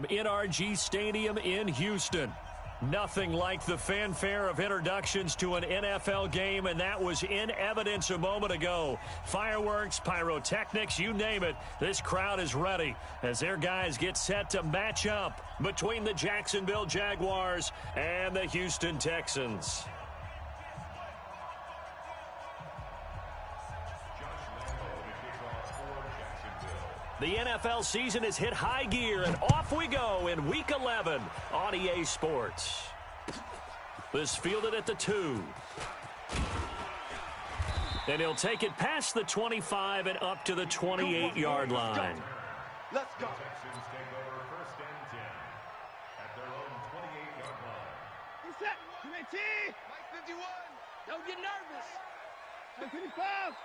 NRG Stadium in Houston. Nothing like the fanfare of introductions to an NFL game, and that was in evidence a moment ago. Fireworks, pyrotechnics, you name it. This crowd is ready as their guys get set to match up between the Jacksonville Jaguars and the Houston Texans. The NFL season has hit high gear, and off we go in Week 11 on EA Sports. This fielded at the 2. And he'll take it past the 25 and up to the 28-yard line. Let's go. Texans take over first and 10 at their own 28-yard line. Reset. Commit T. Mike 51. Don't get nervous. 25.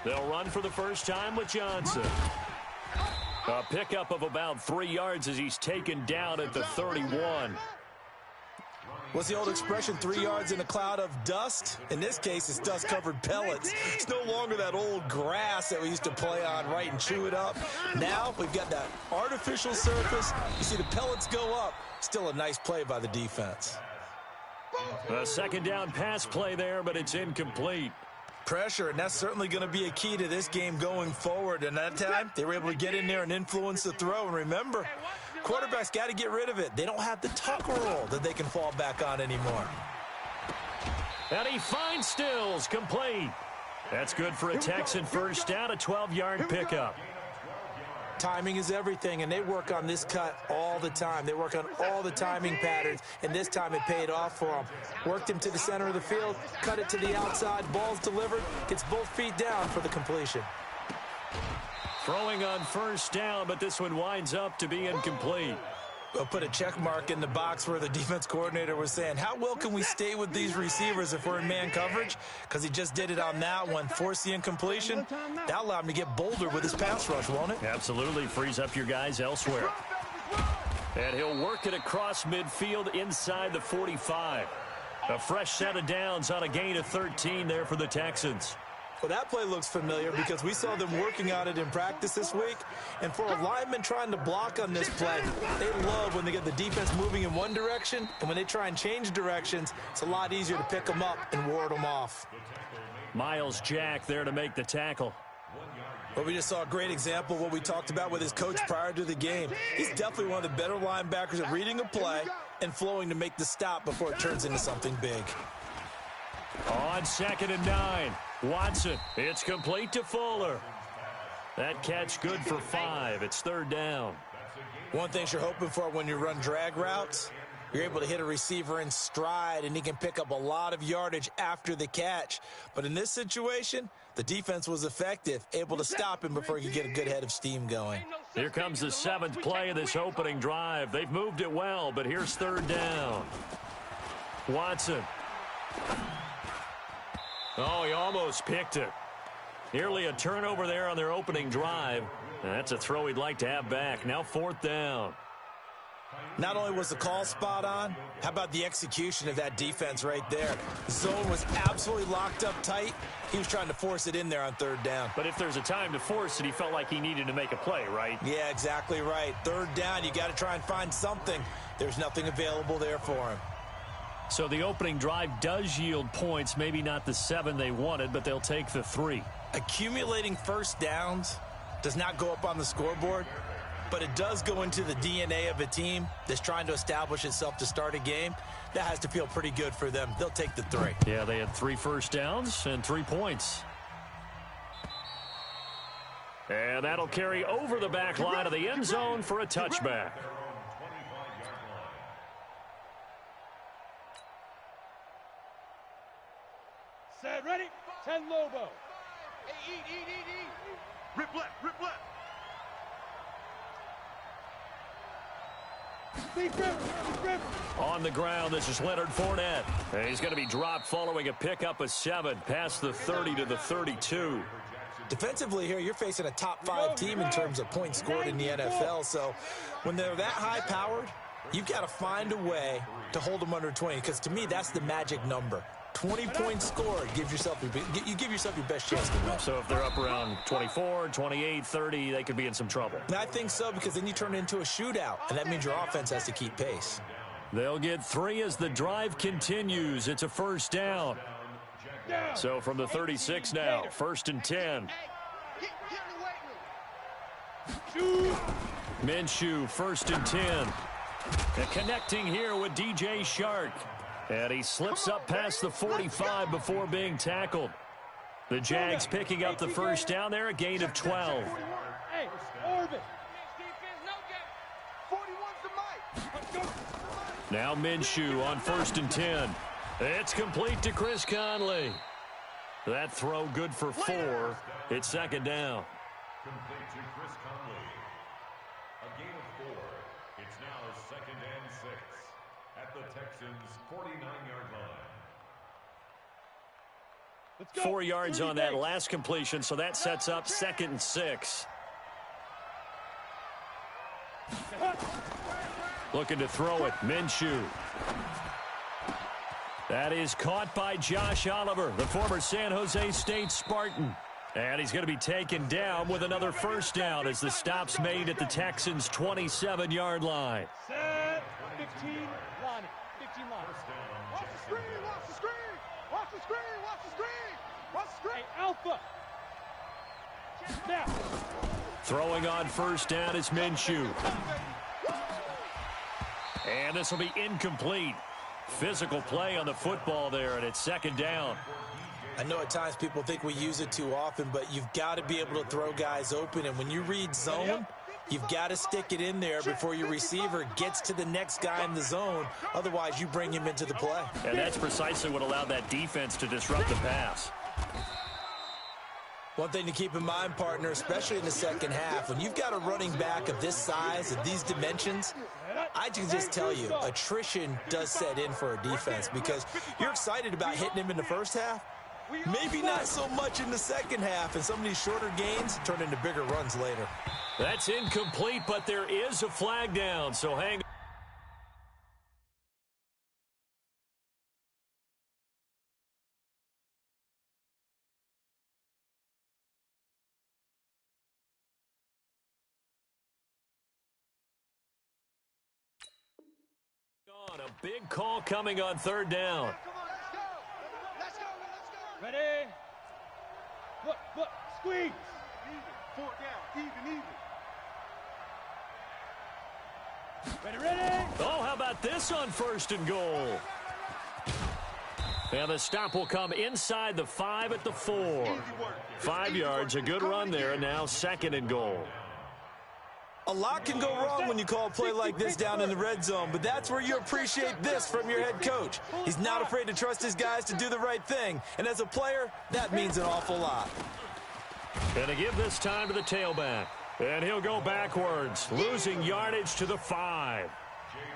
They'll run for the first time with Johnson. A pickup of about 3 yards as he's taken down at the 31. What's the old expression, 3 yards in a cloud of dust? In this case, it's dust-covered pellets. It's no longer that old grass that we used to play on, right, and chew it up. Now we've got that artificial surface. You see the pellets go up. Still a nice play by the defense. A second down pass play there, but it's incomplete. Pressure, and that's certainly going to be a key to this game going forward. And that time, they were able to get in there and influence the throw. And remember, quarterbacks got to get rid of it. They don't have the tuck roll that they can fall back on anymore. And he finds Stills, complete. That's good for a Texan first down, a 12-yard pickup. Timing is everything, and they work on this cut all the time. They work on all the timing patterns, and this time it paid off for them. Worked him to the center of the field, cut it to the outside, ball's delivered, gets both feet down for the completion. Throwing on first down, but this one winds up to be incomplete. We'll put a check mark in the box where the defense coordinator was saying, how well can we stay with these receivers if we're in man coverage? Because he just did it on that one, forced the incompletion. That allowed him to get bolder with his pass rush, won't it? Absolutely, frees up your guys elsewhere. And he'll work it across midfield inside the 45. A fresh set of downs on a gain of 13 there for the Texans. Well, that play looks familiar because we saw them working on it in practice this week. And for a lineman trying to block on this play, they love when they get the defense moving in one direction. And when they try and change directions, it's a lot easier to pick them up and ward them off. Miles Jack there to make the tackle. But we just saw a great example of what we talked about with his coach prior to the game. He's definitely one of the better linebackers at reading a play and flowing to make the stop before it turns into something big. On 2nd and 9. Watson, it's complete to Fuller. That catch good for 5. It's 3rd down. One thing you're hoping for when you run drag routes, you're able to hit a receiver in stride, and he can pick up a lot of yardage after the catch. But in this situation, the defense was effective, able to stop him before he could get a good head of steam going. Here comes the 7th play of this opening drive. They've moved it well, but here's 3rd down. Watson. Oh, he almost picked it. Nearly a turnover there on their opening drive. And that's a throw he'd like to have back. Now 4th down. Not only was the call spot on, how about the execution of that defense right there? The zone was absolutely locked up tight. He was trying to force it in there on 3rd down. But if there's a time to force it, he felt like he needed to make a play, right? Yeah, exactly right. 3rd down, you got to try and find something. There's nothing available there for him. So the opening drive does yield points, maybe not the 7 they wanted, but they'll take the 3. Accumulating first downs does not go up on the scoreboard, but it does go into the DNA of a team that's trying to establish itself to start a game. That has to feel pretty good for them. They'll take the 3. Yeah, they had 3 first downs and 3 points. And that'll carry over the back line of the end zone for a touchback. Set, ready? 10 Lobo. Hey, eat. Rip left, rip left. Deep grip. On the ground, this is Leonard Fournette. And he's going to be dropped following a pickup of 7 past the 30 to the 32. Defensively here, you're facing a top 5 team in terms of points scored in the NFL. So when they're that high-powered, you've got to find a way to hold them under 20, because to me, that's the magic number. 20-point score. You give yourself your best chance to win. So if they're up around 24, 28, 30, they could be in some trouble. I think so, because then you turn it into a shootout, and that means your offense has to keep pace. They'll get 3 as the drive continues. It's a first down. So from the 36 now, 1st and 10. Minshew, 1st and 10. And connecting here with DJ Shark. And he slips up past the 45 before being tackled. The Jags picking up the first down there, a gain of 12. Hey, Orbit. Now Minshew on 1st and 10. It's complete to Chris Conley. That throw good for 4. It's 2nd down. Complete to Chris Conley. A gain of 4. It's now 2nd and 6 at the Texans' 49-yard line. 4 yards on that last completion, so that sets up 2nd and 6. Looking to throw it, Minshew. That is caught by Josh Oliver, the former San Jose State Spartan. And he's going to be taken down with another first down as the stop's made at the Texans' 27-yard line. Set. 15, Lonnie. 15 line. Watch the screen, watch the screen. Watch the screen, watch the screen. Watch the screen. Hey, Alpha. Now. Throwing on first down is Minshew. And this will be incomplete. Physical play on the football there, and it's 2nd down. I know at times people think we use it too often, but you've got to be able to throw guys open. And when you read zone, you've got to stick it in there before your receiver gets to the next guy in the zone. Otherwise, you bring him into the play. And that's precisely what allowed that defense to disrupt the pass. One thing to keep in mind, partner, especially in the second half, when you've got a running back of this size, of these dimensions, I can just tell you, attrition does set in for a defense because you're excited about hitting him in the first half. Maybe not so much in the second half, and some of these shorter gains turn into bigger runs later. That's incomplete, but there is a flag down, so hang on. A big call coming on 3rd down. Let's go. Ready? Look, squeeze. Even, 4 down, even. Ready? Oh, how about this on 1st and goal? And the stop will come inside the 5 at the 4. 5 yards, a good run there, and now 2nd and goal. A lot can go wrong when you call a play like this down in the red zone, but that's where you appreciate this from your head coach. He's not afraid to trust his guys to do the right thing, and as a player, that means an awful lot. And to give this time to the tailback, and he'll go backwards, losing yardage to the 5.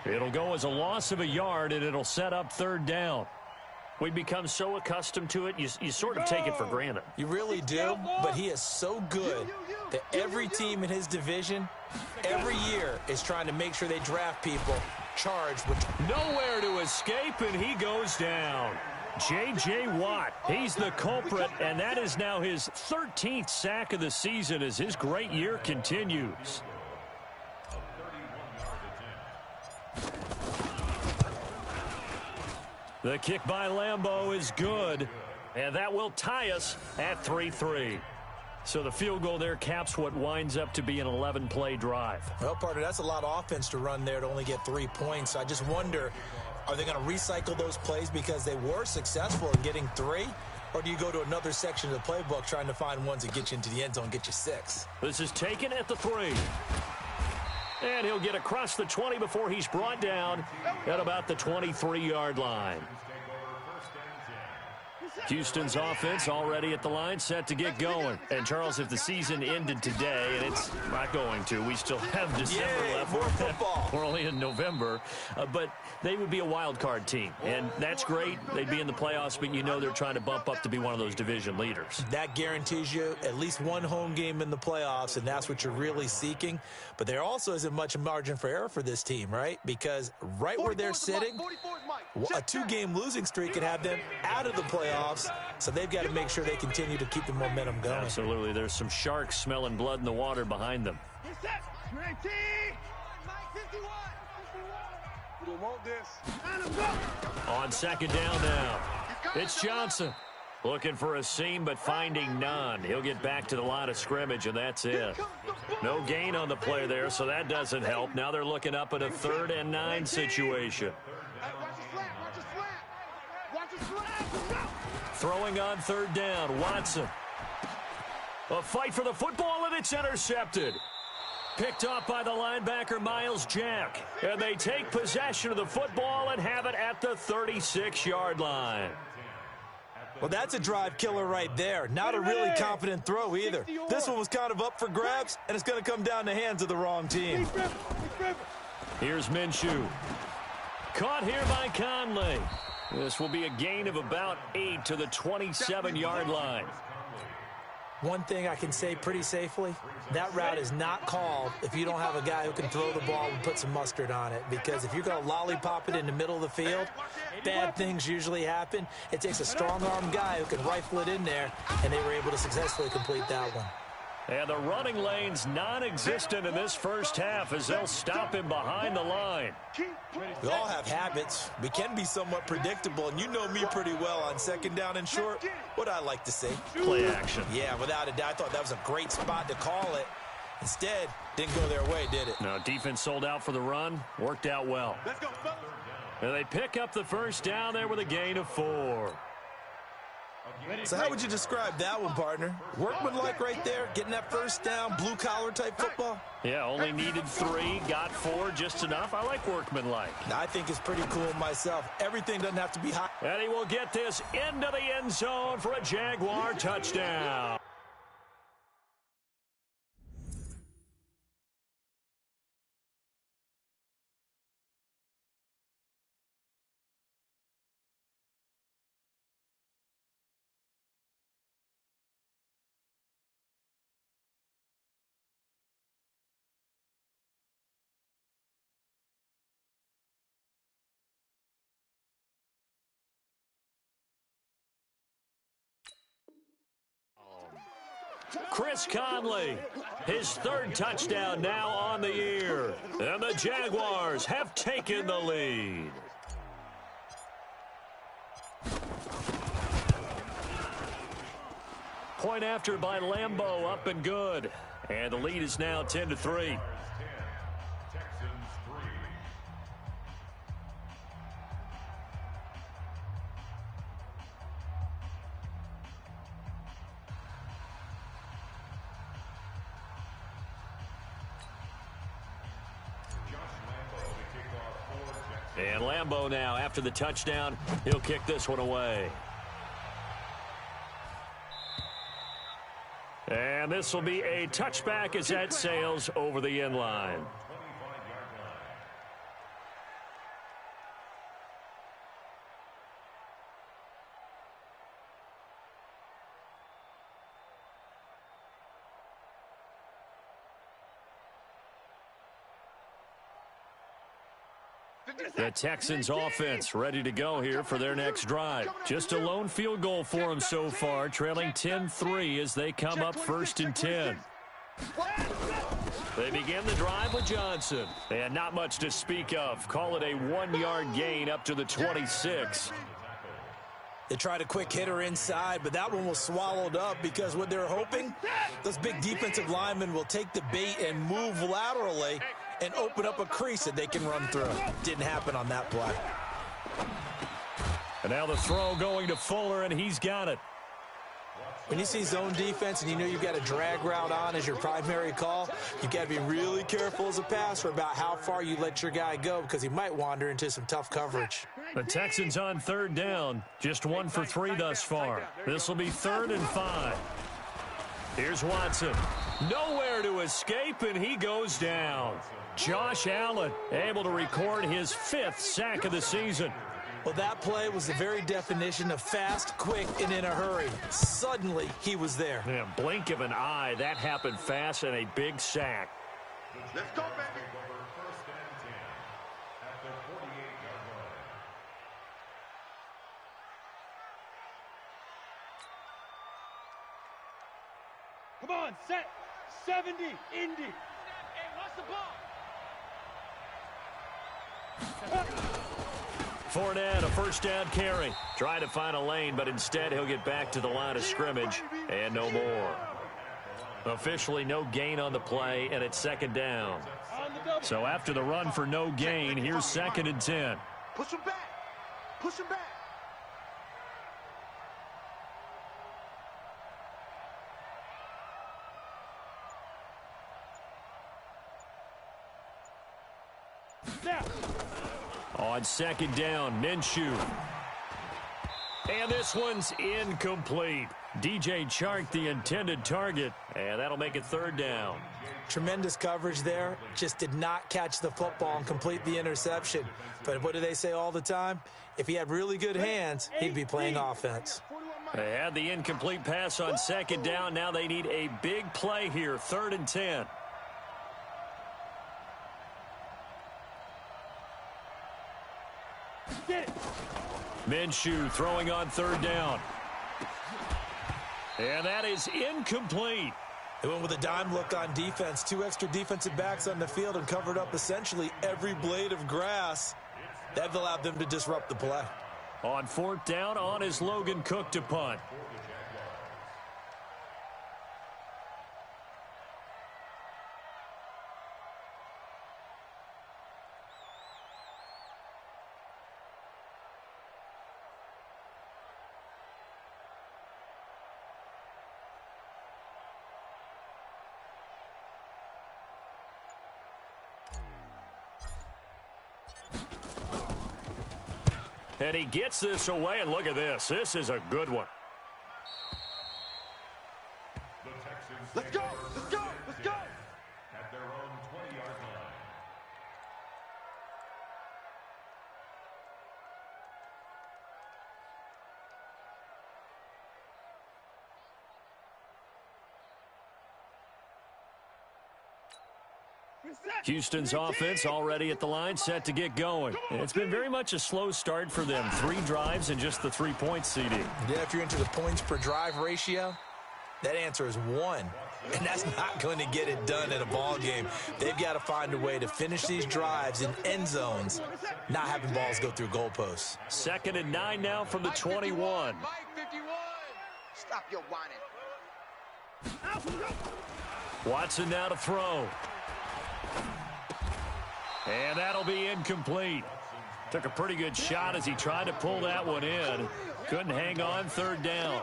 It'll go as a loss of a yard, and it'll set up 3rd down. We become so accustomed to it, you sort of take it for granted. You really do, but he is so good that every team in his division, every year, is trying to make sure they draft people charged with nowhere to escape, and he goes down. J.J. Watt, he's the culprit, and that is now his 13th sack of the season as his great year continues. The kick by Lambeau is good, and that will tie us at 3-3. So the field goal there caps what winds up to be an 11-play drive. Well, partner, that's a lot of offense to run there to only get 3 points. I just wonder, are they going to recycle those plays because they were successful in getting 3? Or do you go to another section of the playbook trying to find ones that get you into the end zone and get you 6? This is taken at the 3. And he'll get across the 20 before he's brought down at about the 23-yard line. Houston's offense already at the line, set to get going. And, Charles, if the season ended today, and it's not going to, we still have December left. More football. We're only in November. But they would be a wild card team. And that's great. They'd be in the playoffs, but you know they're trying to bump up to be one of those division leaders. That guarantees you at least one home game in the playoffs, and that's what you're really seeking. But there also isn't much margin for error for this team, right? Because right where they're sitting, a 2-game losing streak could have them out of the playoffs, so they've got to make sure they continue to keep the momentum going. Absolutely. There's some sharks smelling blood in the water behind them. On second down now, it's Johnson. Looking for a seam, but finding none. He'll get back to the line of scrimmage, and that's it. No gain on the play there, so that doesn't help. Now they're looking up at a 3rd and 9 situation. Throwing on 3rd down, Watson. A fight for the football, and it's intercepted. Picked off by the linebacker, Miles Jack. And they take possession of the football and have it at the 36-yard line. Well, that's a drive killer right there. Not a really confident throw either. This one was kind of up for grabs, and it's going to come down the hands of the wrong team. Here's Minshew. Caught here by Conley. This will be a gain of about 8 to the 27-yard line. One thing I can say pretty safely, that route is not called if you don't have a guy who can throw the ball and put some mustard on it. Because if you're going to lollipop it in the middle of the field, bad things usually happen. It takes a strong-arm guy who can rifle it in there, and they were able to successfully complete that one. And the running lane's non-existent in this first half as they'll stop him behind the line. We all have habits. We can be somewhat predictable, and you know me pretty well on second down and short. What I like to say? Play action. Yeah, without a doubt. I thought that was a great spot to call it. Instead, didn't go their way, did it? No, defense sold out for the run. Worked out well. Let's go, fellas. And they pick up the first down there with a gain of 4. So how would you describe that one, partner? Workmanlike right there, getting that first down, blue-collar type football? Yeah, only needed 3, got 4, just enough. I like workmanlike. I think it's pretty cool myself. Everything doesn't have to be high. And he will get this into the end zone for a Jaguar touchdown. Chris Conley, his 3rd touchdown now on the year. And the Jaguars have taken the lead. Point after by Lambeau, up and good. And the lead is now 10-3. And Lambeau now, after the touchdown, he'll kick this one away. And this will be a touchback as that sails over the end line. The Texans offense ready to go here for their next drive. Just a lone field goal for them so far, trailing 10-3 as they come up 1st and 10. They begin the drive with Johnson. And not much to speak of. Call it a 1-yard gain up to the 26. They tried a quick hitter inside, but that one was swallowed up because what they're hoping, those big defensive linemen will take the bait and move laterally and open up a crease that they can run through. Didn't happen on that play. And now the throw going to Fuller, and he's got it. When you see zone defense and you know you've got a drag route on as your primary call, you've got to be really careful as a passer about how far you let your guy go because he might wander into some tough coverage. The Texans on third down, just 1 for 3 thus far. This will be 3rd and 5. Here's Watson. Nowhere to escape, and he goes down. Josh Allen able to record his 5th sack of the season. Well, that play was the very definition of fast, quick, and in a hurry. Suddenly, he was there. Yeah, blink of an eye, that happened fast and a big sack. Let's go, baby. First and 10 at the 48-yard line. Come on, set. 70, Indy. Hey, what's the ball? Fournette, a first down carry. Trying to find a lane, but instead he'll get back to the line of scrimmage and no more. Officially no gain on the play, and it's 2nd down. So after the run for no gain, here's 2nd and 10. Push him back. Push him back. On 2nd down, Minshew. And this one's incomplete. DJ Chark, the intended target, and that'll make it 3rd down. Tremendous coverage there. Just did not catch the football and complete the interception. But what do they say all the time? If he had really good hands, he'd be playing offense. They had the incomplete pass on 2nd down. Now they need a big play here, 3rd and 10. Minshew throwing on 3rd down. And that is incomplete. They went with a dime look on defense. 2 extra defensive backs on the field and covered up essentially every blade of grass. That allowed them to disrupt the play. On 4th down, on is Logan Cook to punt. And he gets this away, and look at this. This is a good one. The Texans Let's go. Let's go. Let's go. at their own 20-yard line. Houston's offense already at the line, set to get going. It's been very much a slow start for them. 3 drives and just the 3-point CD. Yeah, if you're into the points per drive ratio, that answer is 1. And that's not going to get it done in a ball game. They've got to find a way to finish these drives in end zones, not having balls go through goalposts. 2nd and 9 now from the 21. Mike 51. Stop your whining. Watson now to throw. And that'll be incomplete. Took a pretty good shot as he tried to pull that one in. Couldn't hang on, 3rd down.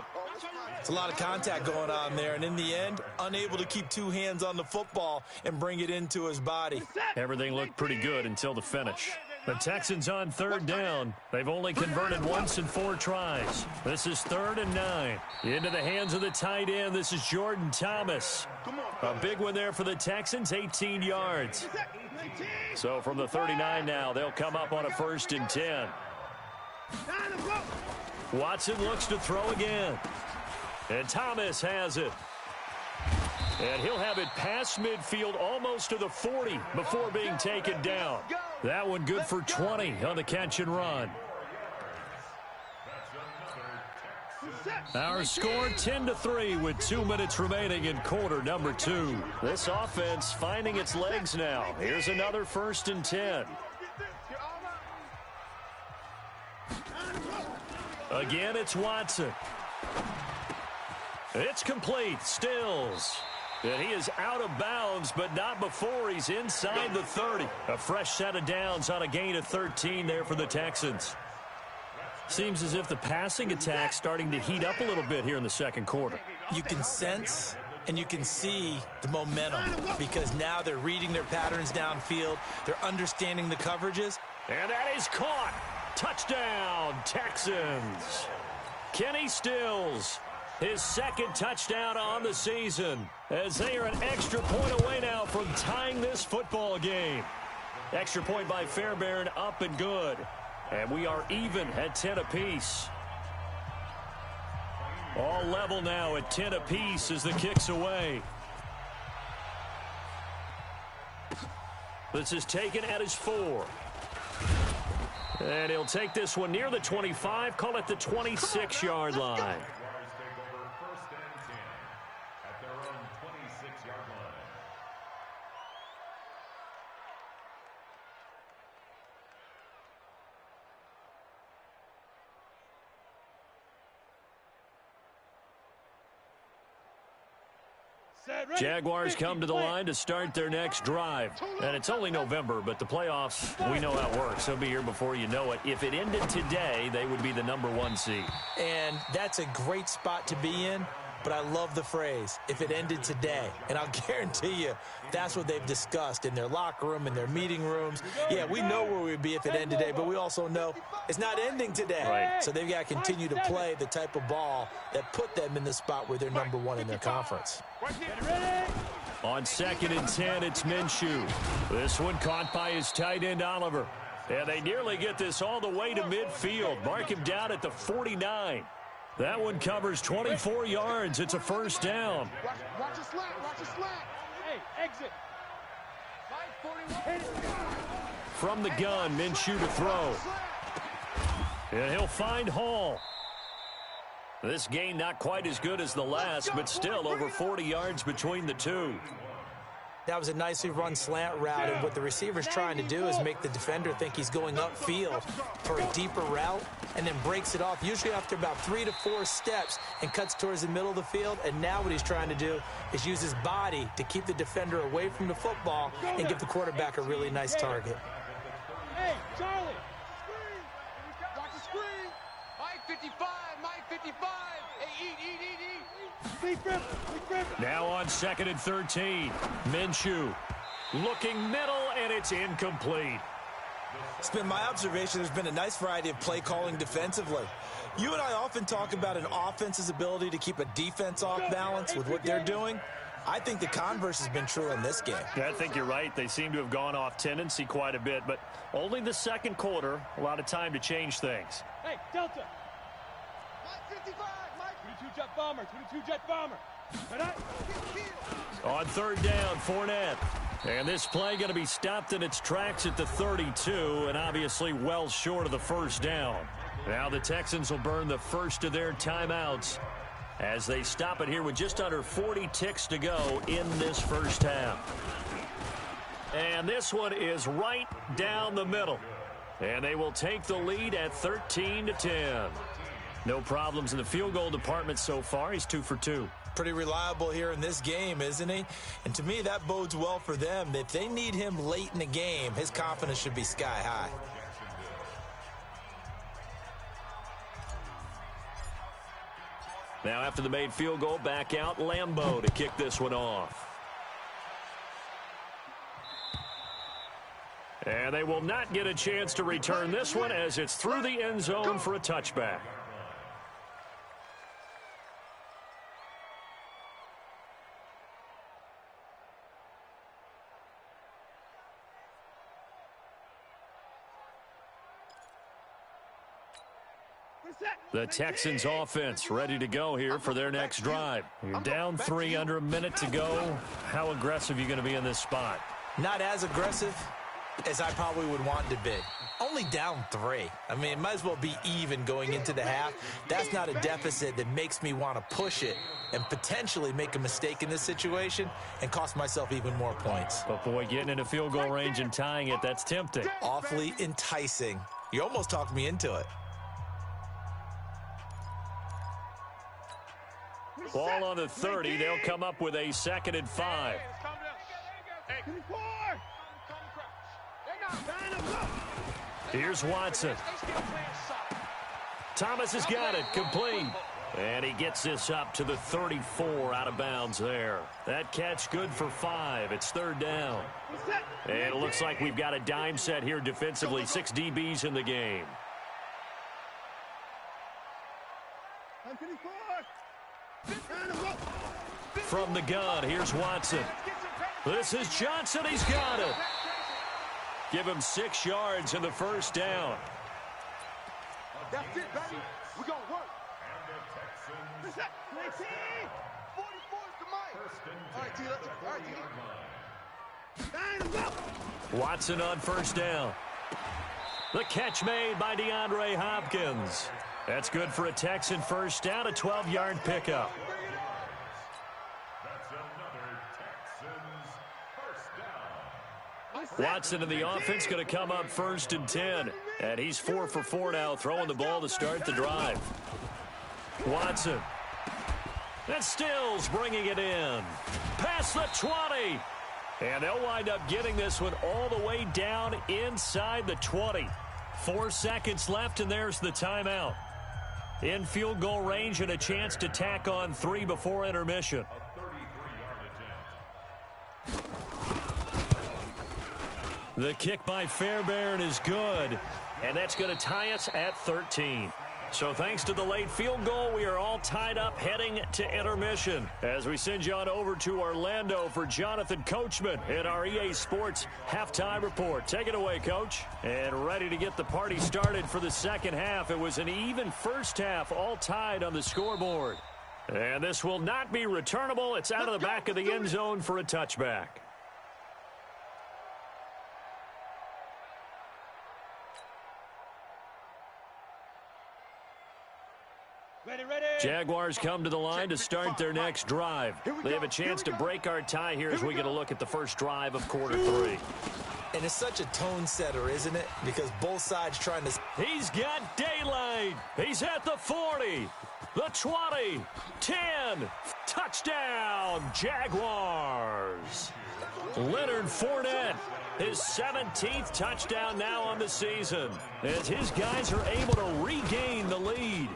It's a lot of contact going on there, and in the end, unable to keep 2 hands on the football and bring it into his body. Everything looked pretty good until the finish. The Texans on 3rd down. They've only converted once in 4 tries. This is 3rd and 9. Into the hands of the tight end. This is Jordan Thomas. A big one there for the Texans, 18 yards. So from the 39 now, they'll come up on a 1st and 10. Watson looks to throw again. And Thomas has it. And he'll have it past midfield almost to the 40 before being taken down. That one good for 20 on the catch and run. Our score 10-3 with 2 minutes remaining in quarter number 2. This offense finding its legs now. Here's another 1st and 10. Again, it's Watson. It's complete. Stills. And he is out of bounds, but not before he's inside the 30. A fresh set of downs on a gain of 13 there for the Texans. Seems as if the passing attack's starting to heat up a little bit here in the 2nd quarter. You can sense and you can see the momentum because now they're reading their patterns downfield. They're understanding the coverages. And that is caught. Touchdown, Texans. Kenny Stills, his second touchdown on the season, as they are an extra point away now from tying this football game. Extra point by Fairbairn, up and good. And we are even at 10 apiece. All level now at 10 apiece as the kick's away. This is taken at his 4. And he'll take this one near the 25, call it the 26-yard line. Jaguars take over 1st and 10 at their own 26-yard line. Jaguars come to the line to start their next drive. And it's only November, but the playoffs, we know how it works. They'll be here before you know it. If it ended today, they would be the #1 seed. And that's a great spot to be in, but I love the phrase, if it ended today. And I'll guarantee you, that's what they've discussed in their locker room, in their meeting rooms. Yeah, we know where we'd be if it ended today, but we also know it's not ending today. Right. So they've got to continue to play the type of ball that put them in the spot where they're #1 in their conference. On 2nd and 10, it's Minshew. This one caught by his tight end, Oliver. And they nearly get this all the way to midfield. Mark him down at the 49. That one covers 24 yards. It's a first down. Watch the slant. Watch the slant. Hey, exit. From the gun, Minshew to throw. And he'll find Hall. This game not quite as good as the last, but still over 40 yards between the two. That was a nicely run slant route, and what the receiver's trying to do is make the defender think he's going upfield for a deeper route and then breaks it off, usually after about 3 to 4 steps, and cuts towards the middle of the field. And now what he's trying to do is use his body to keep the defender away from the football and give the quarterback a really nice target. Hey, Charlie. Watch the screen. Mike 55, Mike 55. Hey, eat. Now on 2nd and 13, Minshew looking middle, and it's incomplete. It's been my observation there's been a nice variety of play calling defensively. You and I often talk about an offense's ability to keep a defense off balance with what they're doing. I think the converse has been true in this game. Yeah, I think you're right. They seem to have gone off tendency quite a bit, but only the second quarter, a lot of time to change things. Hey, Delta. Mike 55. Mike. 22 jet bomber. 22 jet bomber. On 3rd down, Fournette. And this play going to be stopped in its tracks at the 32, and obviously well short of the first down. Now the Texans will burn the first of their timeouts as they stop it here with just under 40 ticks to go in this first half. And this one is right down the middle. And they will take the lead at 13-10. No problems in the field goal department so far. He's 2 for 2. Pretty reliable here in this game, isn't he? And to me, that bodes well for them. If they need him late in the game, his confidence should be sky high. Now after the made field goal, back out Lambeau to kick this one off. And they will not get a chance to return this one as it's through the end zone for a touchback. The Texans offense ready to go here for their next drive. You're down 3, under a minute to go. How aggressive are you going to be in this spot? Not as aggressive as I probably would want to be. Only down 3. I mean, it might as well be even going into the half. That's not a deficit that makes me want to push it and potentially make a mistake in this situation and cost myself even more points. But boy, getting into field goal range and tying it, that's tempting. Awfully enticing. You almost talked me into it. Ball on the 30. They'll come up with a 2nd and 5. Here's Watson. Thomas has got it. Complete. And he gets this up to the 34 out of bounds there. That catch good for 5. It's third down. And it looks like we've got a dime set here defensively. 6 DBs in the game. From the gun, here's Watson. This is Johnson. He's got it. Give him 6 yards in the first down. That's it, baby. We're going to work. And the Texans. 44 is the mic. All right, T. Watson on first down. The catch made by DeAndre Hopkins. That's good for a Texan first down, a 12-yard pickup. That's another Texans first down. Watson in the offense going to come up first and 10. And he's 4 for 4 now, throwing the ball to start the drive. Watson. And Stills bringing it in. Past the 20. And they'll wind up getting this one all the way down inside the 20. 4 seconds left, and there's the timeout. In field goal range and a chance to tack on 3 before intermission. The kick by Fairbairn is good, and that's going to tie us at 13. So thanks to the late field goal, we are all tied up heading to intermission as we send you on over to Orlando for Jonathan Coachman in our EA Sports Halftime Report. Take it away, Coach. And ready to get the party started for the second half. It was an even first half, all tied on the scoreboard. And this will not be returnable. It's out of the back of the end zone for a touchback. Jaguars come to the line to start their next drive. They have a chance to break our tie here as we get a look at the first drive of quarter 3. And it's such a tone setter, isn't it? Because both sides trying to... He's got daylight. He's at the 40, the 20, 10. Touchdown, Jaguars. Leonard Fournette, his 17th touchdown now on the season, as his guys are able to regain the lead.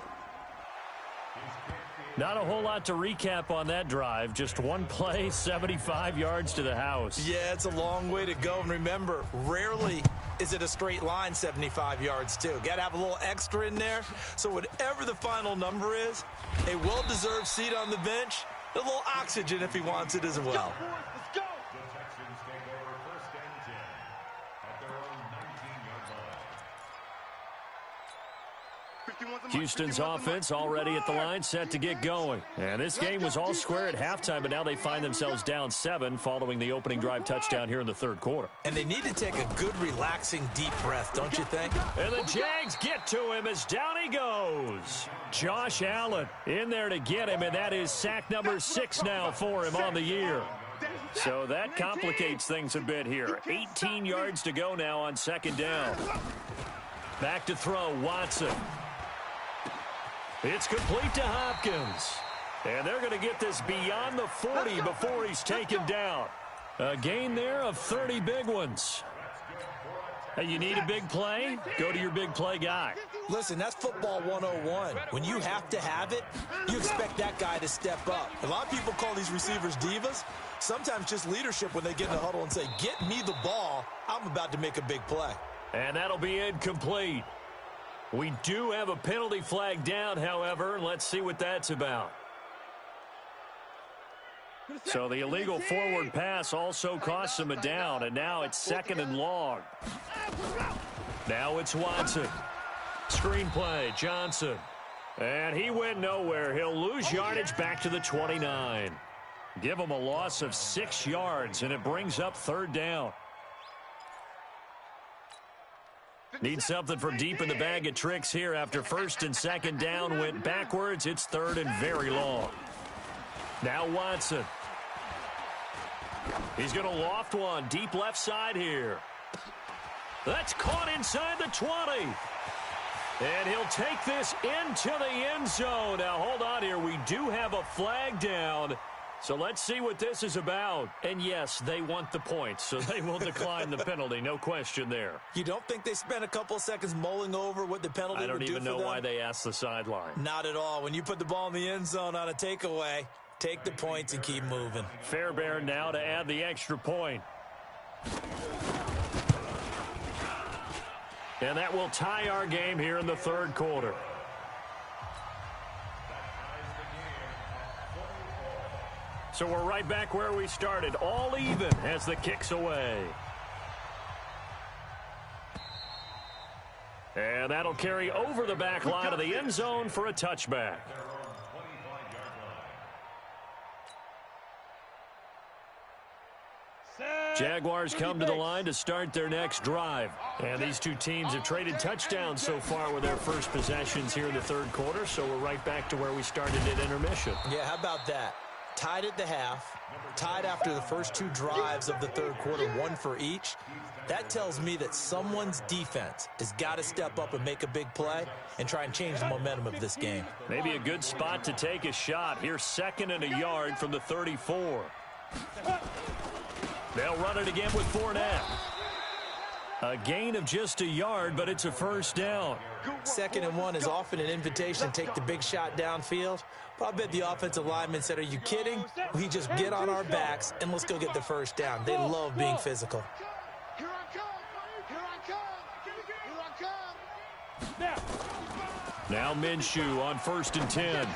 Not a whole lot to recap on that drive. Just one play, 75 yards to the house. Yeah, it's a long way to go. And remember, rarely is it a straight line 75 yards, too. Got to have a little extra in there. So whatever the final number is, a well-deserved seat on the bench, a little oxygen if he wants it as well. Let's go. The Texans take over first and 10 at their own 19-yard line. Houston's offense already at the line, set to get going. And this game was all square at halftime, but now they find themselves down 7 following the opening drive touchdown here in the third quarter. And they need to take a good, relaxing, deep breath, don't you think? And the Jags get to him as down he goes. Josh Allen in there to get him, and that is sack number 6 now for him on the year. So that complicates things a bit here. 18 yards to go now on second down. Back to throw, Watson. It's complete to Hopkins. And they're going to get this beyond the 40 before he's taken down. A gain there of 30 big ones. Hey, you need a big play? Go to your big play guy. Listen, that's football 101. When you have to have it, you expect that guy to step up. A lot of people call these receivers divas. Sometimes just leadership when they get in the huddle and say, get me the ball. I'm about to make a big play. And that'll be incomplete. We do have a penalty flag down, however. Let's see what that's about. So the illegal forward pass also costs him a down, and now it's second and long. Now it's Watson. Screen play, Johnson. And he went nowhere. He'll lose yardage back to the 29. Give him a loss of 6 yards, and it brings up third down. Need something from deep in the bag of tricks here after first and second down went backwards. It's third and very long. Now Watson. He's going to loft one deep left side here. That's caught inside the 20. And he'll take this into the end zone. Now hold on here. We do have a flag down. So let's see what this is about. And yes, they want the points, so they will decline the penalty. No question there. You don't think they spent a couple of seconds mulling over what the penalty would do for them? I don't even know why they asked the sideline. Not at all. When you put the ball in the end zone on a takeaway, take the points and keep moving. Fairbairn now to add the extra point. And that will tie our game here in the third quarter. So we're right back where we started, all even as the kick's away. And that'll carry over the back line of the end zone for a touchback. Jaguars come to the line to start their next drive. And these two teams have traded touchdowns so far with their first possessions here in the third quarter, so we're right back to where we started at intermission. Yeah, how about that? Tied at the half, tied after the first two drives of the third quarter, one for each. That tells me that someone's defense has got to step up and make a big play and try and change the momentum of this game. Maybe a good spot to take a shot. Here's 2nd and a yard from the 34. They'll run it again with Fournette. A gain of just a yard, but it's a first down. 2nd and 1 is often an invitation to take the big shot downfield. But I bet the offensive lineman said, are you kidding? We just get on our backs and let's go get the first down. They love being physical. Here I come. Here I come. Here I come. Now Minshew on 1st and 10.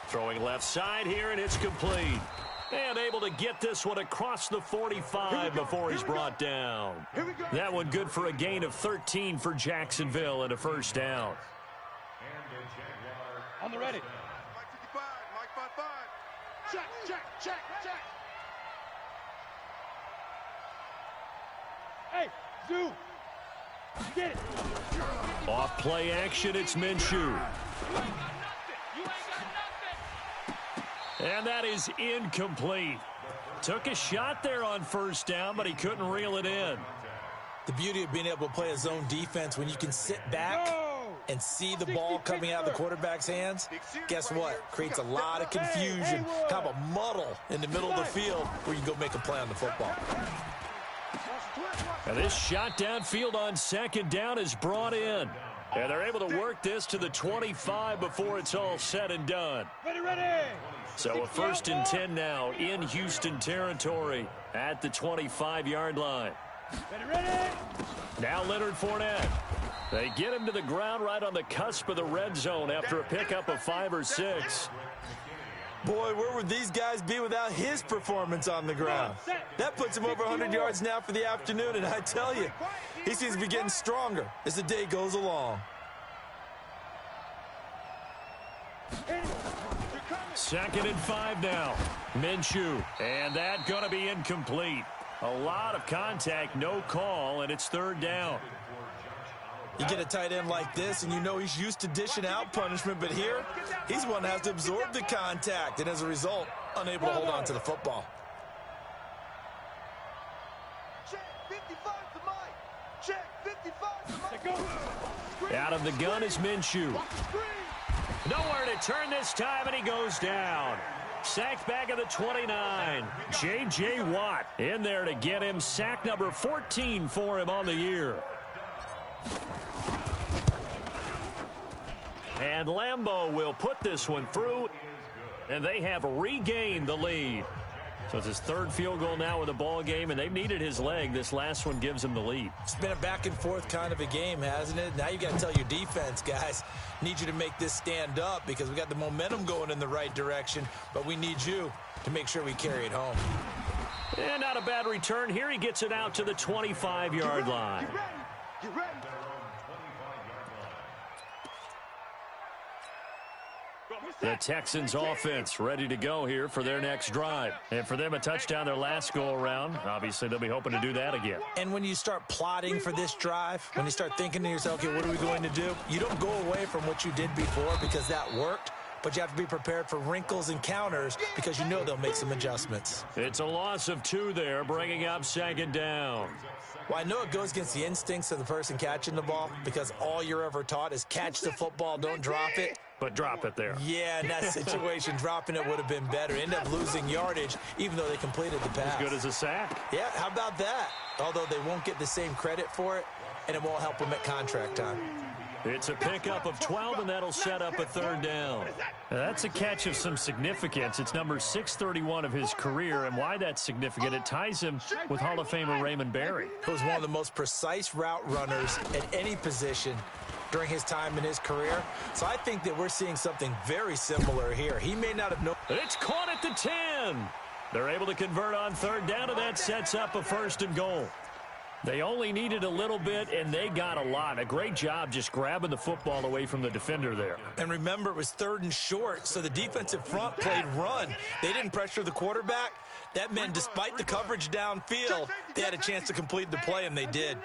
Throwing left side here, and it's complete. And able to get this one across the 45 before he's brought down. That one good for a gain of 13 for Jacksonville and a first down. On the ready. Mike 55. Check. Hey, Zoo. Get it. Off play action, it's Minshew. And that is incomplete. Took a shot there on first down, but he couldn't reel it in. The beauty of being able to play a zone defense when you can sit back and see the ball coming out of the quarterback's hands, guess what? Creates a lot of confusion, kind of a muddle in the middle of the field where you go make a play on the football. And this shot downfield on 2nd down is brought in. And they're able to work this to the 25 before it's all said and done. Ready. So a 1st and 10 now in Houston territory at the 25-yard line. Ready. Now Leonard Fournette. They get him to the ground right on the cusp of the red zone after a pickup of 5 or 6. Boy, where would these guys be without his performance on the ground? That puts him over 100 yards now for the afternoon, and I tell you, he seems to be getting stronger as the day goes along. 2nd and 5 now. Minshew. And that going to be incomplete. A lot of contact, no call, and it's 3rd down. You get a tight end like this, and you know he's used to dishing out punishment, but here, he's one that has to absorb the contact, and as a result, unable to hold on to the football. Check 55 to Mike. Check 55 to Mike. Out of the gun is Minshew. Nowhere to turn this time, and he goes down. Sacked back at the 29. J.J. Watt in there to get him. Sack number 14 for him on the year. And Lambeau will put this one through, and they have regained the lead. So it's his 3rd field goal now with the ball game, and they've needed his leg. This last one gives him the lead. It's been a back-and-forth kind of a game, hasn't it? Now you got to tell your defense, guys, need you to make this stand up because we got the momentum going in the right direction, but we need you to make sure we carry it home. And not a bad return here. He gets it out to the 25-yard line. Get ready. The Texans offense ready to go here for their next drive. And for them, a touchdown their last go-around. Obviously, they'll be hoping to do that again. And when you start plotting for this drive, when you start thinking to yourself, okay, what are we going to do? You don't go away from what you did before because that worked. but you have to be prepared for wrinkles and counters because you know they'll make some adjustments. It's a loss of 2 there, bringing up second down. Well, I know it goes against the instincts of the person catching the ball because all you're ever taught is catch the football, don't drop it. But drop it there. Yeah, in that situation, dropping it would have been better. End up losing yardage, even though they completed the pass. As good as a sack. Yeah, how about that? Although they won't get the same credit for it, and it won't help them at contract time. It's a pickup of 12, and that'll set up a third down. Now, that's a catch of some significance. It's number 631 of his career, and why that's significant, it ties him with Hall of Famer Raymond Berry. He was one of the most precise route runners at any position during his time in his career. So I think that we're seeing something very similar here. He may not have known. It's caught at the 10. They're able to convert on third down, and that sets up a 1st and goal. They only needed a little bit, and they got a lot. A great job just grabbing the football away from the defender there. And remember, it was 3rd and short, so the defensive front played run. They didn't pressure the quarterback. That meant despite the coverage downfield, they had a chance to complete the play, and they did.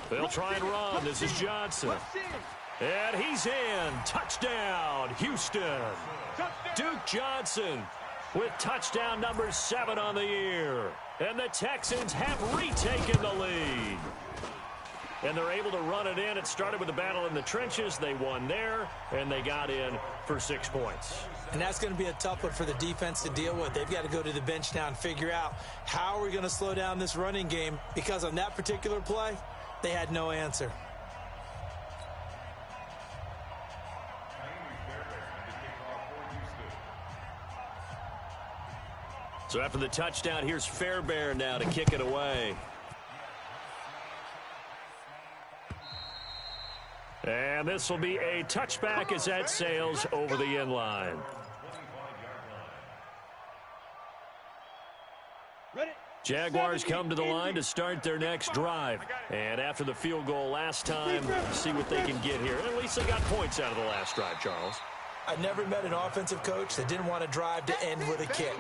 They'll try and run. This is Johnson. And he's in. Touchdown, Houston. Duke Johnson with touchdown number 7 on the year. And the Texans have retaken the lead. And they're able to run it in. It started with a battle in the trenches. They won there, and they got in for 6 points. And that's going to be a tough one for the defense to deal with. They've got to go to the bench now and figure out how are we going to slow down this running game, because on that particular play, they had no answer. So after the touchdown, here's Fairbairn now to kick it away. And this will be a touchback as that sails over the end line. Jaguars come to the line to start their next drive. And after the field goal last time, see what they can get here. And at least they got points out of the last drive, Charles. I never met an offensive coach that didn't want to drive to end with a kick.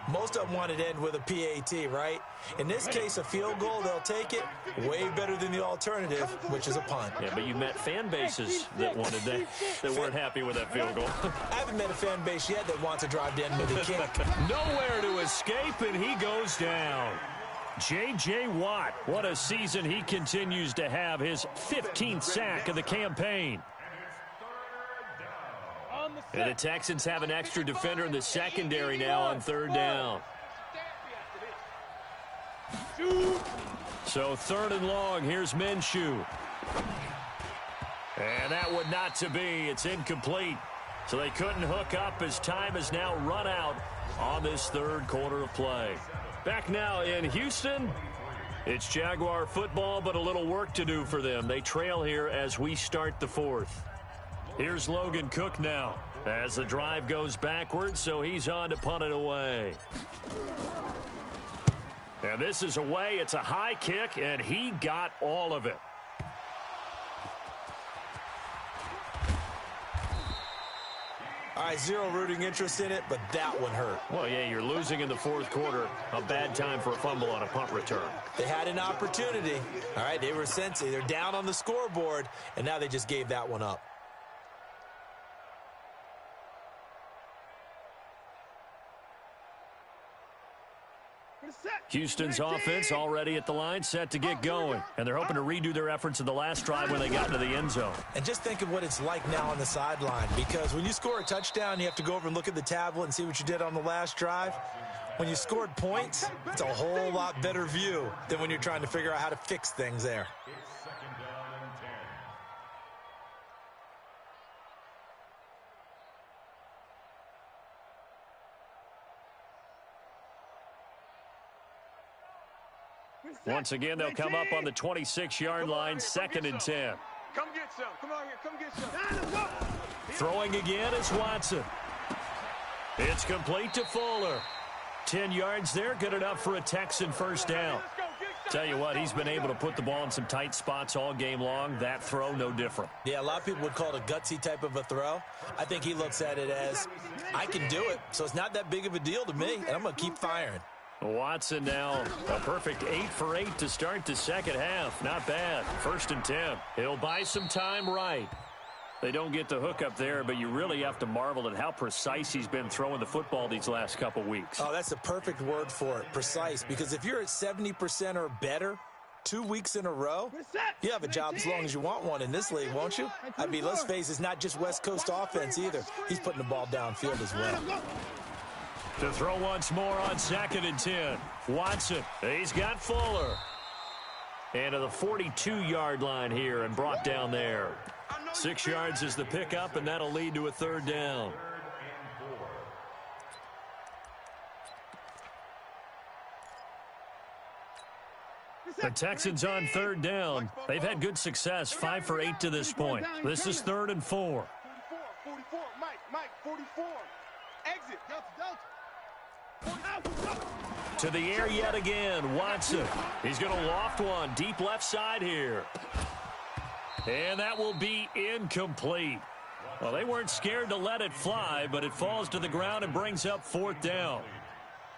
Most of them wanted to end with a PAT, right? In this case, a field goal, they'll take it. Way better than the alternative, which is a punt. Yeah, but you met fan bases that wanted that weren't happy with that field goal. I haven't met a fan base yet that wants to drive to end with a kick. Nowhere to escape, and he goes down. J.J. Watt, what a season he continues to have. His 15th sack of the campaign. And the Texans have an extra defender in the secondary now on third down. So 3rd and long, here's Minshew. And that would not to be. It's incomplete. So they couldn't hook up as time has now run out on this 3rd quarter of play. Back now in Houston. It's Jaguar football, but a little work to do for them. They trail here as we start the 4th. Here's Logan Cook now as the drive goes backwards, so he's on to punt it away. And this is away. It's a high kick, and he got all of it. All right, zero rooting interest in it, but that one hurt. Well, yeah, you're losing in the 4th quarter. A bad time for a fumble on a punt return. They had an opportunity. All right, they were sensing. They're down on the scoreboard, and now they just gave that one up. Houston's offense already at the line, set to get going. And they're hoping to redo their efforts in the last drive when they got into the end zone. And just think of what it's like now on the sideline, because when you score a touchdown, you have to go over and look at the tablet and see what you did on the last drive. When you scored points, it's a whole lot better view than when you're trying to figure out how to fix things there. Once again, they'll come up on the 26-yard line, 2nd and 10. Come get some. Come on here. Come get some. Throwing again is Watson. It's complete to Fuller. 10 yards there, good enough for a Texan first down. Tell you what, he's been able to put the ball in some tight spots all game long. That throw, no different. Yeah, a lot of people would call it a gutsy type of a throw. I think he looks at it as, I can do it, so it's not that big of a deal to me, and I'm going to keep firing. Watson now a perfect 8 for 8 to start the second half. Not bad. 1st and 10. He'll buy some time right. They don't get the hook up there, but you really have to marvel at how precise he's been throwing the football these last couple weeks. Oh, that's the perfect word for it, precise, because if you're at 70% or better 2 weeks in a row, you have a job as long as you want one in this league, won't you? I mean, let's face it, it's not just West Coast offense either. He's putting the ball downfield as well. To throw once more on 2nd and 10. Watson, he's got Fuller. And to the 42-yard line here and brought down there. 6 yards is the pickup, and that'll lead to a 3rd down. The Texans on 3rd down. They've had good success, 5 for 8 to this point. This is 3rd and 4. 44, Mike, 44. Exit. To the air yet again, Watson. He's going to loft one deep left side here. And that will be incomplete. Well, they weren't scared to let it fly, but it falls to the ground and brings up 4th down.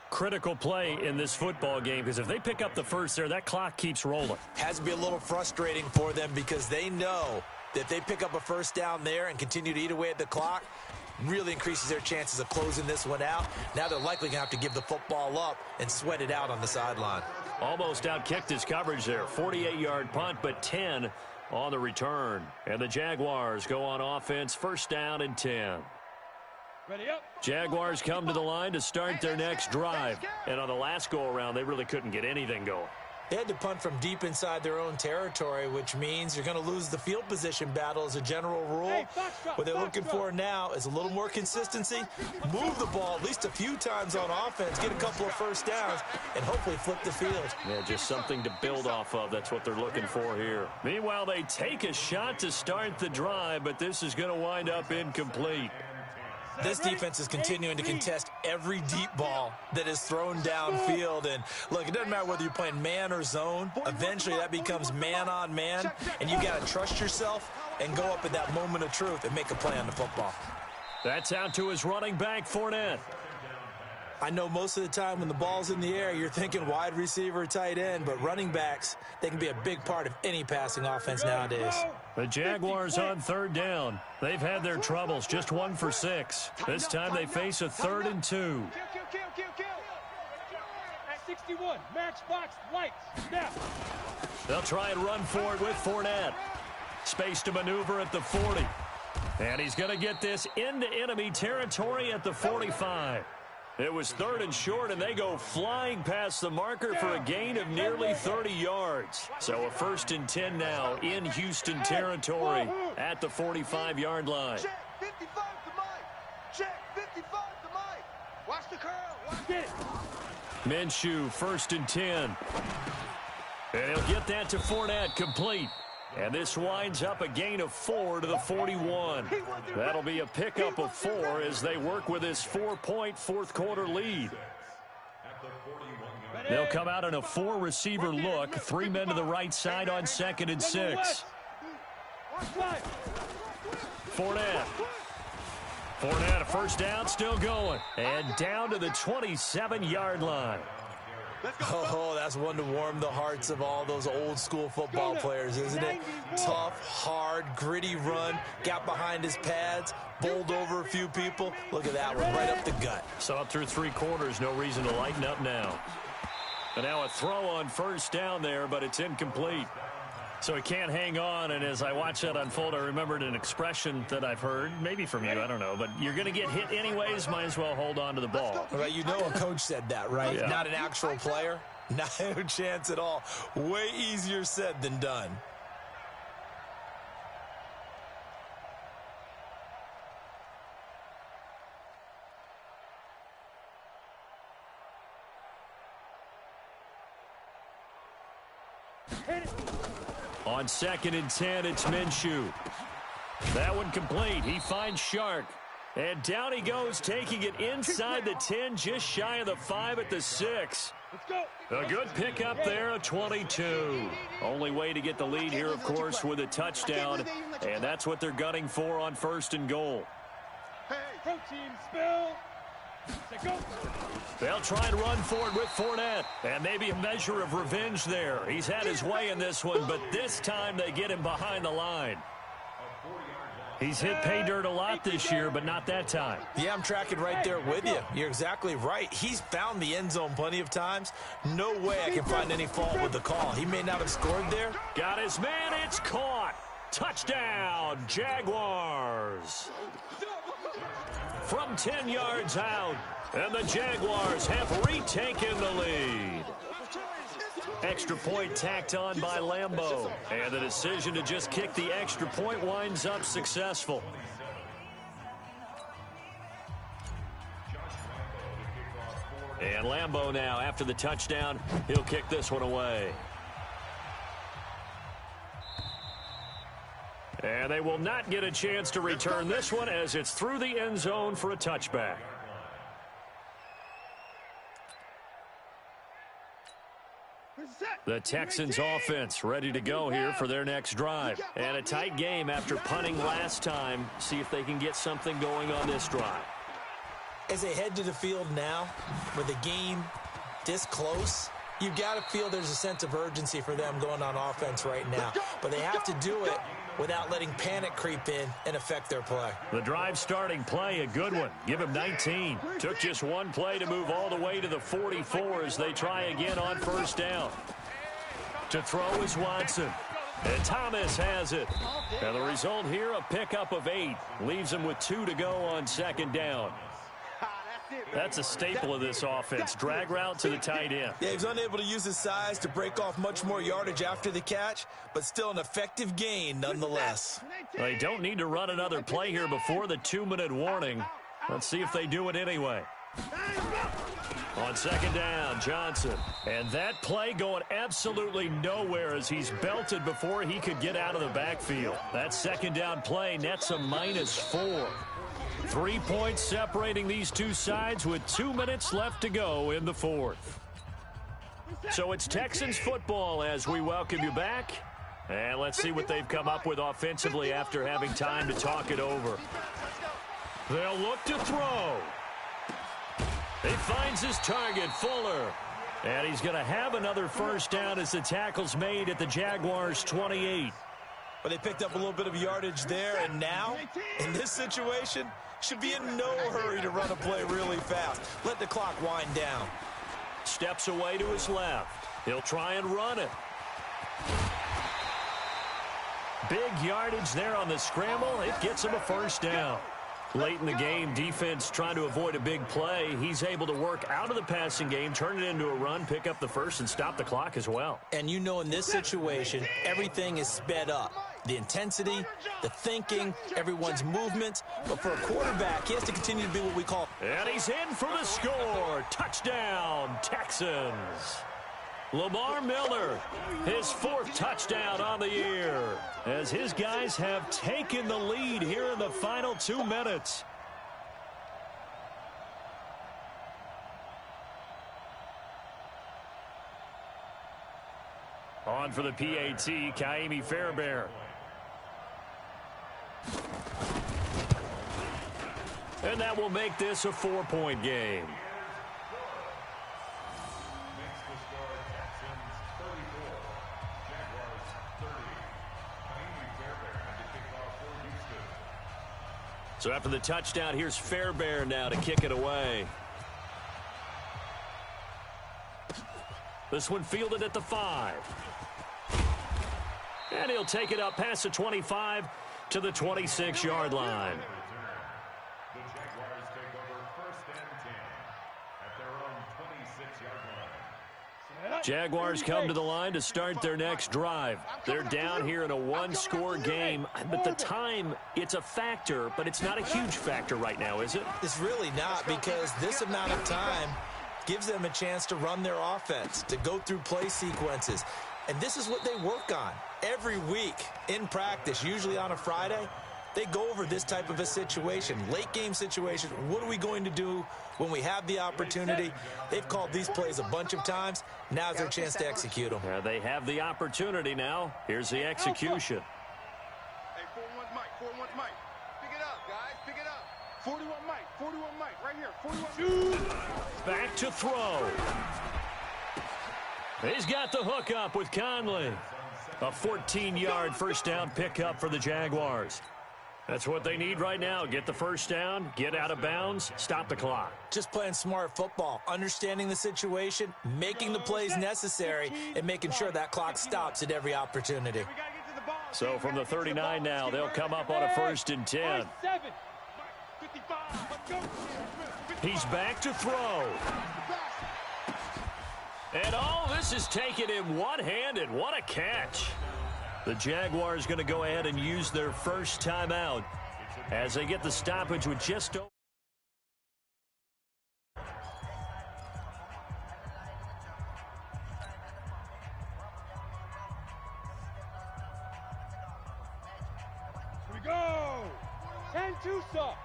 Critical play in this football game, because if they pick up the first there, that clock keeps rolling. Has to be a little frustrating for them because they know that if they pick up a 1st down there and continue to eat away at the clock, really increases their chances of closing this one out. Now they're likely going to have to give the football up and sweat it out on the sideline. Almost outkicked his coverage there. 48-yard punt, but 10 on the return. And the Jaguars go on offense, 1st down and 10. Ready up. Jaguars come to the line to start their next drive. And on the last go-around, they really couldn't get anything going. They had to punt from deep inside their own territory, which means you're going to lose the field position battle as a general rule. What they're looking for now is a little more consistency, move the ball at least a few times on offense, get a couple of 1st downs, and hopefully flip the field. Yeah, just something to build off of. That's what they're looking for here. Meanwhile, they take a shot to start the drive, but this is going to wind up incomplete. This defense is continuing to contest every deep ball that is thrown downfield. And, look, it doesn't matter whether you're playing man or zone. Eventually, that becomes man-on-man, and you've got to trust yourself and go up at that moment of truth and make a play on the football. That's out to his running back, Fournette. I know most of the time when the ball's in the air, you're thinking wide receiver, tight end, but running backs, they can be a big part of any passing offense nowadays. The Jaguars on 3rd down. They've had their troubles, just 1 for 6. This time they face a 3rd and 2. Kill. At 61, matchbox lights. Snap. They'll try and run for it with Fournette. Space to maneuver at the 40. And he's going to get this into enemy territory at the 45. It was 3rd and short, and they go flying past the marker for a gain of nearly 30 yards. So a 1st and 10 now in Houston territory at the 45-yard line. Check 55 to Mike. Check 55 to Mike. Watch the curl. Watch it. Minshew, 1st and 10. And he'll get that to Fournette, complete. And this winds up a gain of 4 to the 41. That'll be a pickup of 4 as they work with this 4-point 4th quarter lead. They'll come out in a 4-receiver look. 3 men to the right side on 2nd and 6. Fournette, a 1st down, still going. And down to the 27-yard line. Oh, that's one to warm the hearts of all those old-school football players, isn't it? Tough, hard, gritty run, got behind his pads, bowled over a few people. Look at that one, right up the gut. So up through 3 quarters, no reason to lighten up now. And now a throw on 1st down there, but it's incomplete. So he can't hang on, and as I watch that unfold, I remembered an expression that I've heard, maybe from you, I don't know, but you're going to get hit anyways, might as well hold on to the ball. Right, you know a coach said that, right? Yeah. Not an actual player. No chance at all. Way easier said than done. On 2nd and 10, it's Minshew. That one complete. He finds Shark. And down he goes, taking it inside the 10, just shy of the 5 at the 6. A good pickup there, a 22. Only way to get the lead here, of course, with a touchdown. And that's what they're gunning for on 1st and goal. Protein spill. They'll try and run for it with Fournette. And maybe a measure of revenge there. He's had his way in this one, but this time they get him behind the line. He's hit pay dirt a lot this year, but not that time. Yeah, I'm tracking right there with you. You're exactly right. He's found the end zone plenty of times. No way I can find any fault with the call. He may not have scored there. Got his man. It's caught. Touchdown, Jaguars. From 10 yards out, and the Jaguars have retaken the lead. Extra point tacked on by Lambeau. And the decision to just kick the extra point winds up successful. And Lambeau now, after the touchdown, he'll kick this one away. And they will not get a chance to return this one as it's through the end zone for a touchback. The Texans offense ready to go here for their next drive. And a tight game after punting last time. See if they can get something going on this drive. As they head to the field now, with the game this close, you've got to feel there's a sense of urgency for them going on offense right now. But they have to do it without letting panic creep in and affect their play. The drive starting play, a good one. Give him 19. Took just one play to move all the way to the 44 as they try again on first down. To throw is Watson. And Thomas has it. And the result here, a pickup of 8. Leaves him with 2 to go on second down. That's a staple of this offense. Drag route to the tight end. Yeah, he was unable to use his size to break off much more yardage after the catch, but still an effective gain nonetheless. They don't need to run another play here before the 2-minute warning. Let's see if they do it anyway. On second down, Johnson. And that play going absolutely nowhere as he's belted before he could get out of the backfield. That second down play nets a -4. 3 points separating these two sides with 2 minutes left to go in the fourth. So it's Texans football as we welcome you back. And let's see what they've come up with offensively after having time to talk it over. They'll look to throw. He finds his target, Fuller. And he's going to have another first down as the tackle's made at the Jaguars' 28. But they picked up a little bit of yardage there, and now, in this situation, should be in no hurry to run a play really fast. Let the clock wind down. Steps away to his left. He'll try and run it. Big yardage there on the scramble. It gets him a first down. Late in the game, defense trying to avoid a big play. He's able to work out of the passing game, turn it into a run, pick up the first, and stop the clock as well. And you know in this situation, everything is sped up. The intensity, the thinking, everyone's movement. But for a quarterback, he has to continue to be what we call... And he's in for the score. Touchdown, Texans. Lamar Miller, his 4th touchdown on the year, as his guys have taken the lead here in the final 2 minutes. On for the PAT, Kaimi Fairbairn. And that will make this a 4-point game. So after the touchdown, here's Fairbairn now to kick it away. This one fielded at the 5. And he'll take it up past the 25 to the 26-yard line. The Jaguars take over 1st and 10 at their own 26-yard line. Jaguars come to the line to start their next drive. They're down here in a 1-score game, but the time, it's a factor, but it's not a huge factor right now, is it? It's really not, because this amount of time gives them a chance to run their offense, to go through play sequences. And this is what they work on every week in practice, usually on a Friday. They go over this type of a situation, late game situation. What are we going to do when we have the opportunity? They've called these plays a bunch of times. Now's their chance to execute them. They have the opportunity now. Here's the execution. Hey, 4-1 Mike, 4-1 Mike. Pick it up, guys, pick it up. 41 Mike, 41 Mike, right here, 41. Back to throw. He's got the hook up with Conley. A 14-yard first down pickup for the Jaguars. That's what they need right now. Get the first down, get out of bounds, stop the clock. Just playing smart football, understanding the situation, making the plays necessary, and making sure that clock stops at every opportunity. So from the 39 now, they'll come up on a 1st and 10. He's back to throw. And all this is taken in one-handed. What a catch. The Jaguars going to go ahead and use their first timeout as they get the stoppage with just over. Here we go. 10-2 suck.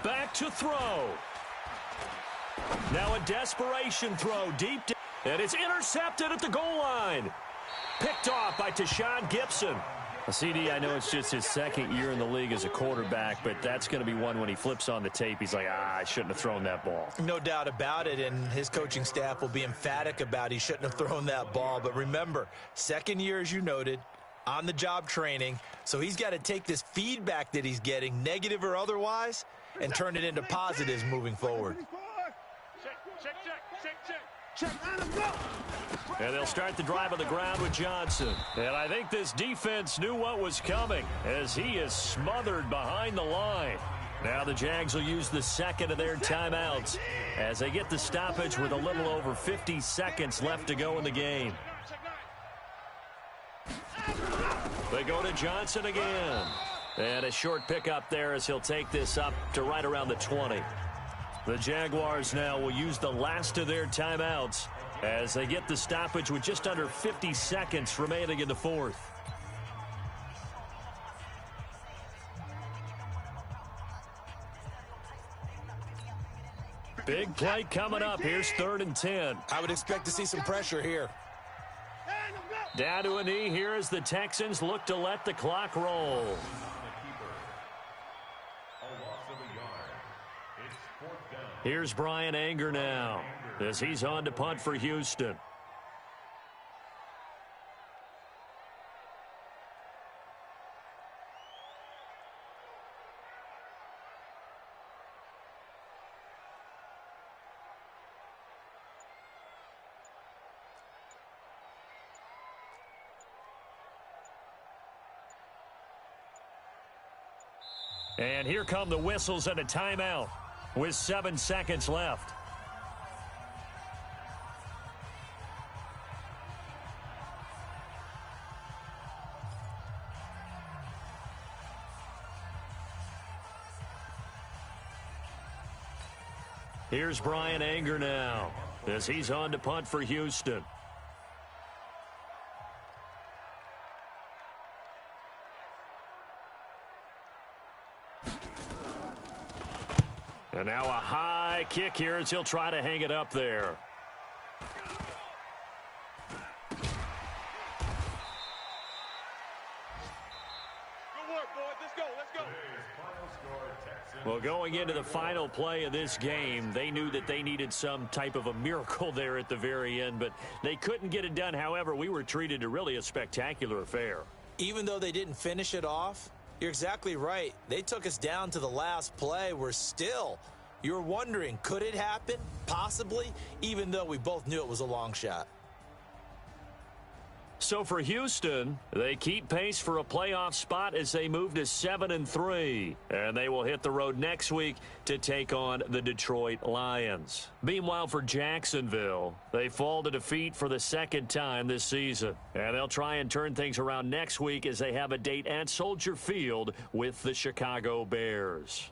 Back to throw. Now a desperation throw deep, and it's intercepted at the goal line. Picked off by Tashawn Gibson. CD, I know it's just his 2nd year in the league as a quarterback, but that's going to be one when he flips on the tape, he's like, I shouldn't have thrown that ball. No doubt about it, and his coaching staff will be emphatic about he shouldn't have thrown that ball. But remember, 2nd year, as you noted, on-the-job training, so he's got to take this feedback that he's getting, negative or otherwise, and turn it into positives moving forward. And they'll start the drive on the ground with Johnson. And I think this defense knew what was coming as he is smothered behind the line. Now the Jags will use the 2nd of their timeouts as they get the stoppage with a little over 50 seconds left to go in the game. They go to Johnson again. And a short pickup there as he'll take this up to right around the 20. The Jaguars now will use the last of their timeouts as they get the stoppage with just under 50 seconds remaining in the 4th. Big play coming up. Here's 3rd and 10. I would expect to see some pressure here. Down to a knee here as the Texans look to let the clock roll. Here's Brian Anger now as he's on to punt for Houston. And here come the whistles and a timeout with 7 seconds left. Here's Brian Anger now as he's on to punt for Houston. And now a high kick here as he'll try to hang it up there. Good work, boys. Let's go. Let's go. Well, going into the final play of this game, they knew that they needed some type of a miracle there at the very end, but they couldn't get it done. However, we were treated to really a spectacular affair. Even though they didn't finish it off, you're exactly right. They took us down to the last play. We're still, you're wondering, could it happen? Possibly, even though we both knew it was a long shot. So for Houston, they keep pace for a playoff spot as they move to 7-3. And they will hit the road next week to take on the Detroit Lions. Meanwhile, for Jacksonville, they fall to defeat for the second time this season. And they'll try and turn things around next week as they have a date at Soldier Field with the Chicago Bears.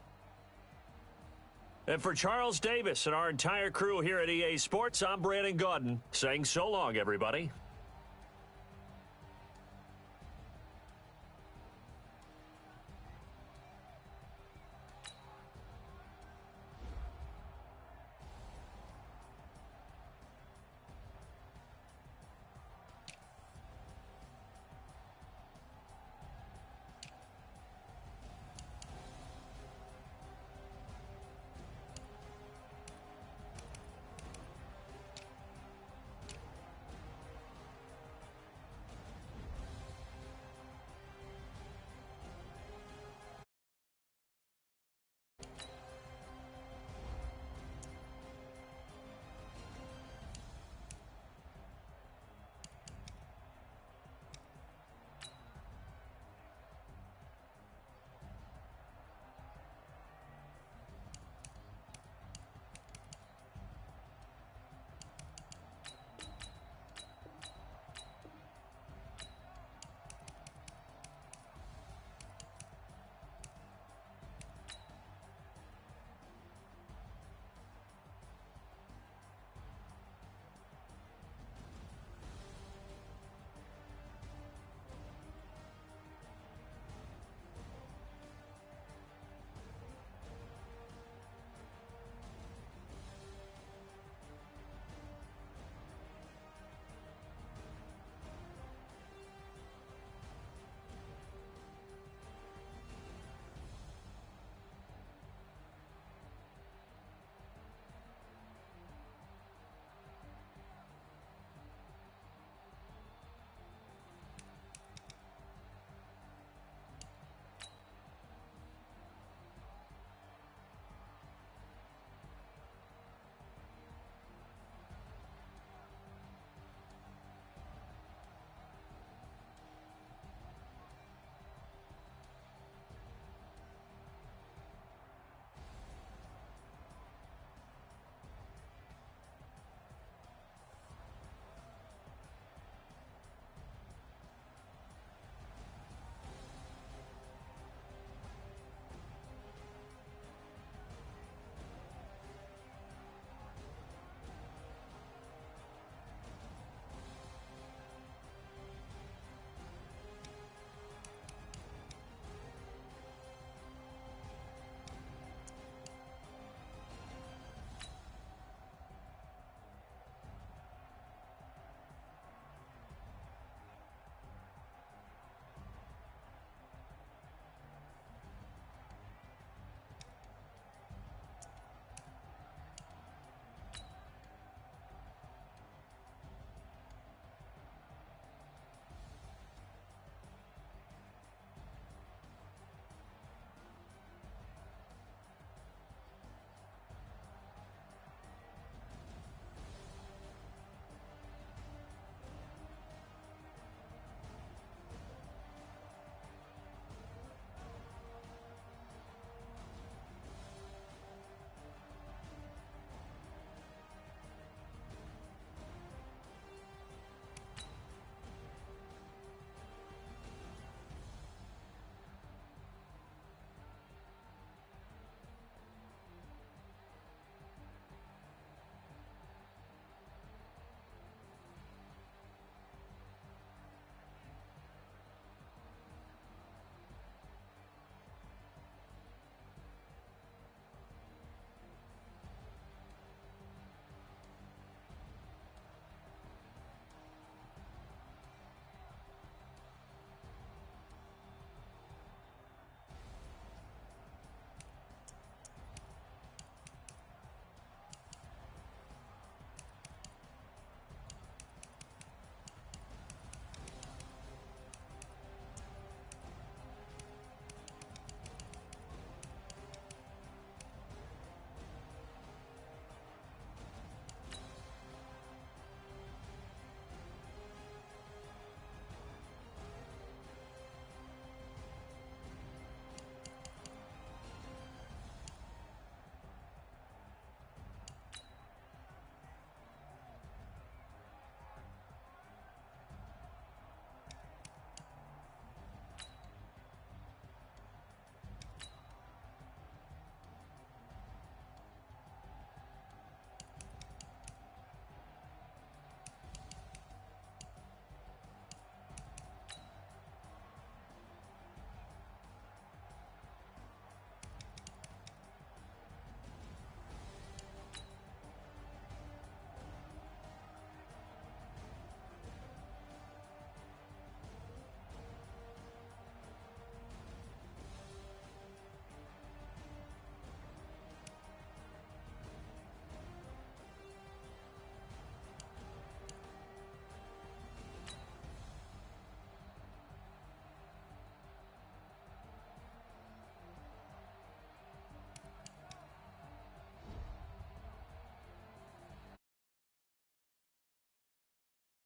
And for Charles Davis and our entire crew here at EA Sports, I'm Brandon Gaudin saying so long, everybody.